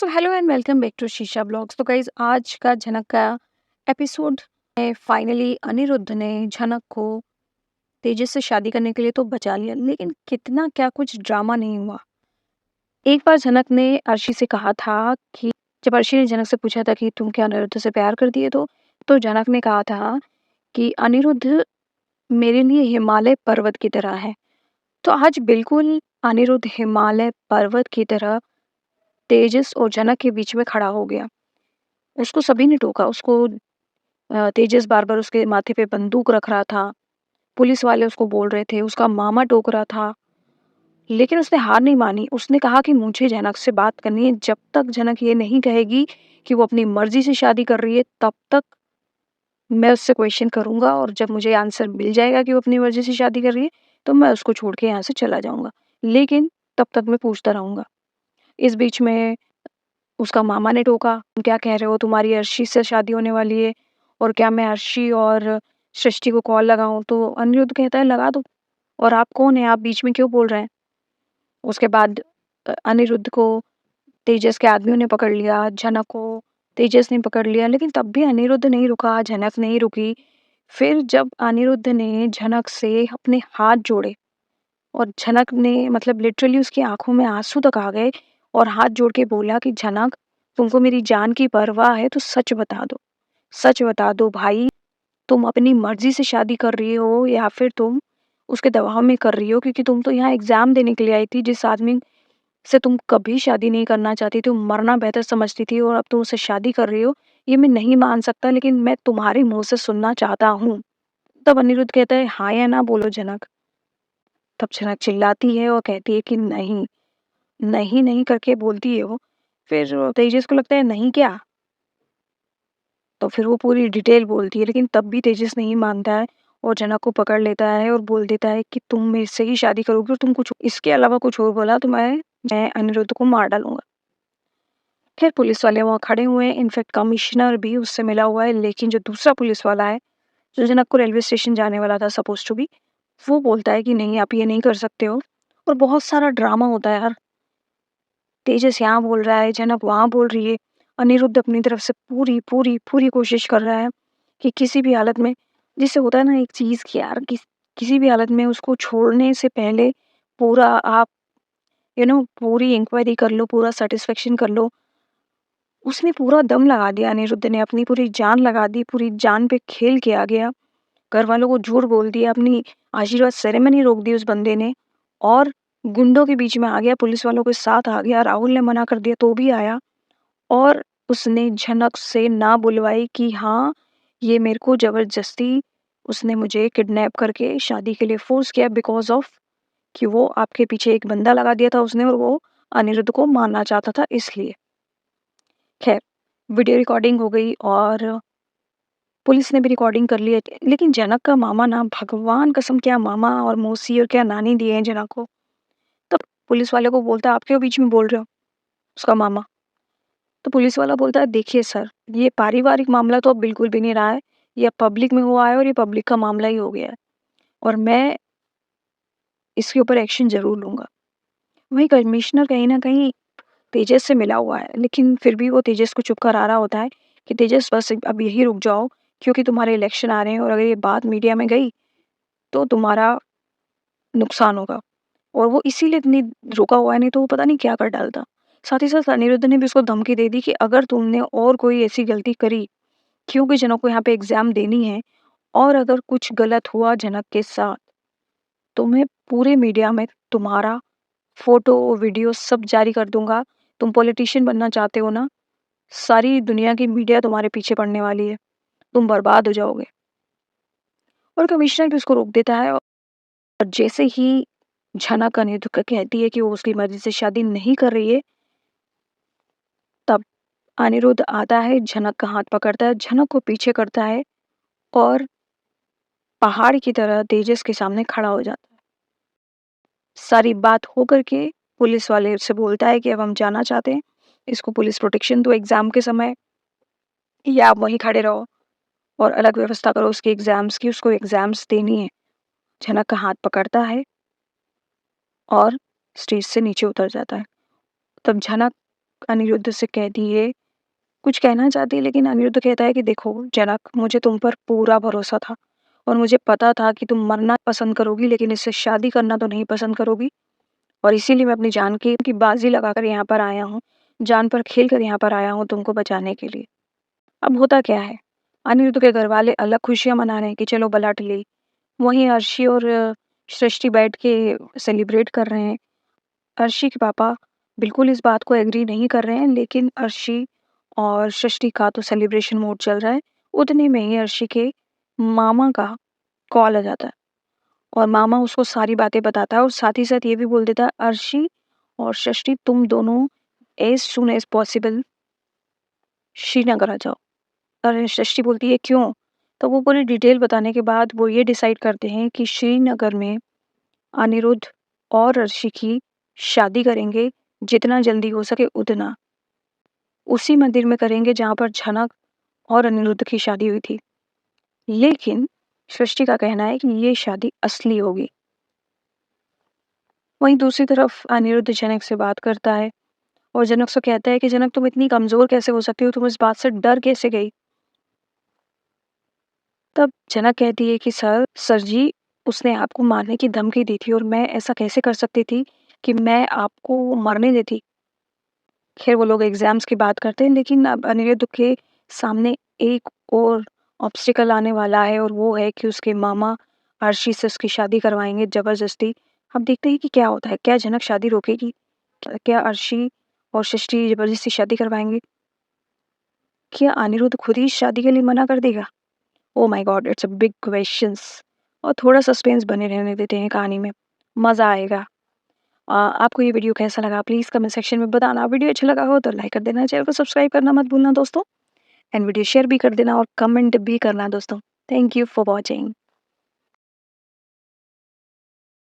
So hello and welcome back to शीशा blogs. तो guys आज का झनक का एपिसोड में फाइनली अनिरुद्ध ने झनक को तेजस से शादी करने के लिए तो बचा लिया, लेकिन कितना क्या कुछ ड्रामा नहीं हुआ। एक बार झनक ने अर्शी से कहा था कि जब अर्शी ने झनक से पूछा था कि तुम क्या अनिरुद्ध से प्यार करती है, तो झनक ने कहा था कि अनिरुद्ध मेरे लिए हिमालय पर्वत की तरह है। तो आज बिल्कुल अनिरुद्ध हिमालय पर्वत की तरह तेजस और झनक के बीच में खड़ा हो गया। उसको सभी ने टोका, उसको तेजस बार-बार उसके माथे पे बंदूक रख रहा था, पुलिस वाले उसको बोल रहे थे, उसका मामा टोक रहा था, लेकिन उसने हार नहीं मानी। उसने कहा कि मुझे झनक से बात करनी है, जब तक झनक ये नहीं कहेगी कि वो अपनी मर्ज़ी से शादी कर रही है, तब तक मैं उससे क्वेश्चन करूँगा और जब मुझे आंसर मिल जाएगा कि वो अपनी मर्ज़ी से शादी कर रही है, तो मैं उसको छोड़ के यहाँ से चला जाऊँगा। लेकिन तब तक मैं पूछता रहूँगा। इस बीच में उसका मामा ने टोका, "तुम क्या कह रहे हो? तुम्हारी अर्शी से शादी होने वाली है और क्या मैं अर्शी और सृष्टि को कॉल लगाऊँ?" तो अनिरुद्ध कहता है, "लगा दो। और आप कौन हैं? आप बीच में क्यों बोल रहे हैं?" उसके बाद अनिरुद्ध को तेजस के आदमियों ने पकड़ लिया, झनक को तेजस ने पकड़ लिया, लेकिन तब भी अनिरुद्ध नहीं रुका, झनक नहीं रुकी। फिर जब अनिरुद्ध ने झनक से अपने हाथ जोड़े और झनक ने मतलब लिटरली उसकी आँखों में आँसू तक आ गए और हाथ जोड़ के बोला कि झनक, तुमको मेरी जान की परवाह है तो सच बता दो। सच बता दो भाई, तुम अपनी मर्ज़ी से शादी कर रही हो या फिर तुम उसके दबाव में कर रही हो, क्योंकि तुम तो यहाँ एग्ज़ाम देने के लिए आई थी, जिस आदमी से तुम कभी शादी नहीं करना चाहती थी, तुम मरना बेहतर समझती थी और अब तुम उससे शादी कर रही हो। ये मैं नहीं मान सकता, लेकिन मैं तुम्हारे मुँह से सुनना चाहता हूँ। तब अनिरुद्ध कहता है, हाँ या ना बोलो झनक। तब झनक चिल्लाती है और कहती है कि नहीं, नहीं, नहीं करके बोलती है वो। फिर तेजस को लगता है नहीं क्या? तो फिर वो पूरी डिटेल बोलती है, लेकिन तब भी तेजस नहीं मानता है और झनक को पकड़ लेता है और बोल देता है कि तुम मेरे से ही शादी करोगी और तुम कुछ इसके अलावा कुछ और बोला तो मैं अनिरुद्ध को मार डालूँगा। खैर पुलिस वाले वहाँ खड़े हुए हैं, इनफैक्ट कमिश्नर भी उससे मिला हुआ है, लेकिन जो दूसरा पुलिस वाला है, जो जनक को रेलवे स्टेशन जाने वाला था सपोज़ टू बी, वो बोलता है कि नहीं आप ये नहीं कर सकते हो। और बहुत सारा ड्रामा होता है यार। तेजस यहाँ बोल रहा है, जनक वहाँ बोल रही है। अनिरुद्ध अपनी तरफ से पूरी, पूरी, पूरी कोशिश कर रहा है कि किसी भी हालत में, जिससे होता है ना एक चीज़ कि यार किसी भी हालत में उसको छोड़ने से पहले पूरा आप पूरी इंक्वायरी कर लो, पूरा सैटिस्फैक्शन कर लो। उसने पूरा दम लगा दिया, अनिरुद्ध ने अपनी पूरी जान लगा दी, पूरी जान पे खेल के आ गया। घरवालों को झूठ बोल दिया, अपनी आशीर्वाद सेरेमनी रोक दी उस बंदे ने और गुंडों के बीच में आ गया, पुलिस वालों के साथ आ गया। राहुल ने मना कर दिया तो भी आया और उसने झनक से ना बुलवाई कि हाँ, ये मेरे को ज़बरदस्ती उसने मुझे किडनैप करके शादी के लिए फ़ोर्स किया बिकॉज़ ऑफ कि वो आपके पीछे एक बंदा लगा दिया था उसने और वो अनिरुद्ध को मारना चाहता था इसलिए। खैर, वीडियो रिकॉर्डिंग हो गई और पुलिस ने भी रिकॉर्डिंग कर ली है, लेकिन जनक का मामा ना भगवान कसम क्या मामा और मौसी और क्या नानी दिए हैं जनक को। तब पुलिस वाले को बोलता है आप क्यों बीच में बोल रहे हो? उसका मामा। तो पुलिस वाला बोलता है देखिए सर, ये पारिवारिक मामला तो अब बिल्कुल भी नहीं रहा है। ये अब पब्लिक में हुआ है और ये पब्लिक का मामला ही हो गया है और मैं इसके ऊपर एक्शन ज़रूर लूँगा। वहीं कमिश्नर कहीं न कहीं तेजस से मिला हुआ है, लेकिन फिर भी वो तेजस को चुप करा रहा होता है कि तेजस बस अब यहीं रुक जाओ, क्योंकि तुम्हारे इलेक्शन आ रहे हैं और अगर ये बात मीडिया में गई तो तुम्हारा नुकसान होगा। और वो इसीलिए इतनी रुका हुआ है, नहीं तो वो पता नहीं क्या कर डालता। साथ ही साथ अनिरुद्ध ने भी उसको धमकी दे दी कि अगर तुमने और कोई ऐसी गलती करी, क्योंकि जनक को यहाँ पे एग्ज़ाम देनी है और अगर कुछ गलत हुआ जनक के साथ, तो मैं पूरे मीडिया में तुम्हारा फ़ोटो, वीडियो सब जारी कर दूँगा। तुम पॉलिटिशियन बनना चाहते हो ना? सारी दुनिया की मीडिया तुम्हारे पीछे पड़ने वाली है। तुम बर्बाद हो जाओगे। और कमिश्नर भी उसको रोक देता है और जैसे ही झनक अनिरुद्ध को कहती है कि वो उसकी मर्ज़ी से शादी नहीं कर रही है, तब अनिरुद्ध आता है, झनक का हाथ पकड़ता है, झनक को पीछे करता है और पहाड़ की तरह तेजस के सामने खड़ा हो जाता है। सारी बात हो कर के पुलिस वाले से बोलता है कि अब हम जाना चाहते हैं, इसको पुलिस प्रोटेक्शन दो एग्ज़ाम के समय या आप वहीं खड़े रहो और अलग व्यवस्था करो उसके एग्ज़ाम्स की, उसको एग्ज़ाम्स देनी है। झनक का हाथ पकड़ता है और स्टेज से नीचे उतर जाता है। तब झनक अनिरुद्ध से कहती है, कुछ कहना चाहती है, लेकिन अनिरुद्ध कहता है कि देखो जनक, मुझे तुम पर पूरा भरोसा था और मुझे पता था कि तुम मरना पसंद करोगी लेकिन इससे शादी करना तो नहीं पसंद करोगी, और इसीलिए मैं अपनी जान की बाजी लगाकर यहाँ पर आया हूँ, जान पर खेल कर यहाँ पर आया हूँ तुमको बचाने के लिए। अब होता क्या है, अनिरुद्ध के घर वाले अलग खुशियाँ मना रहे हैं कि चलो बला टली। वहीं अर्शी और सृष्टि बैठ के सेलिब्रेट कर रहे हैं। अर्शी के पापा बिल्कुल इस बात को एग्री नहीं कर रहे हैं, लेकिन अर्शी और सृष्टि का तो सेलिब्रेशन मूड चल रहा है। उतने में ही अर्शी के मामा का कॉल आ जाता है और मामा उसको सारी बातें बताता है और साथ ही साथ ये भी बोल देता है, अर्शी और सृष्टि तुम दोनों as soon as possible Srinagar आ जाओ। और सृष्टि बोलती है क्यों? तो वो पूरी डिटेल बताने के बाद वो ये डिसाइड करते हैं कि श्रीनगर में अनिरुद्ध और अर्शी की शादी करेंगे, जितना जल्दी हो सके उतना। उसी मंदिर में करेंगे जहाँ पर झनक और अनिरुद्ध की शादी हुई थी। लेकिन सृष्टि का कहना है कि ये शादी असली होगी। वहीं दूसरी तरफ अनिरुद्ध जनक से बात करता है और जनक से कहता है कि जनक, तुम इतनी कमज़ोर कैसे हो सकती हो? तुम इस बात से डर कैसे गई? तब जनक कहती है कि सर जी, उसने आपको मारने की धमकी दी थी और मैं ऐसा कैसे कर सकती थी कि मैं आपको मरने देती। खैर वो लोग एग्ज़ाम्स की बात करते हैं, लेकिन अब अनिरुद्ध के सामने एक और ऑब्स्टिकल आने वाला है और वो है कि उसके मामा अर्शी से उसकी शादी करवाएँगे ज़बरदस्ती। अब देखते हैं कि क्या होता है। क्या जनक शादी रोकेगी? क्या अर्शी और सृष्टि ज़बरदस्ती शादी करवाएँगे? क्या अनिरुद्ध खुद ही शादी के लिए मना कर देगा? Oh my God! It's a big questions. और थोड़ा सस्पेंस बने रहने देते हैं कहानी में, मज़ा आएगा। आपको ये वीडियो कैसा लगा प्लीज़ कमेंट सेक्शन में बताना। वीडियो अच्छा लगा हो तो लाइक कर देना, चैनल को सब्सक्राइब करना मत भूलना दोस्तों, एंड वीडियो शेयर भी कर देना और कमेंट भी करना दोस्तों। Thank you for watching.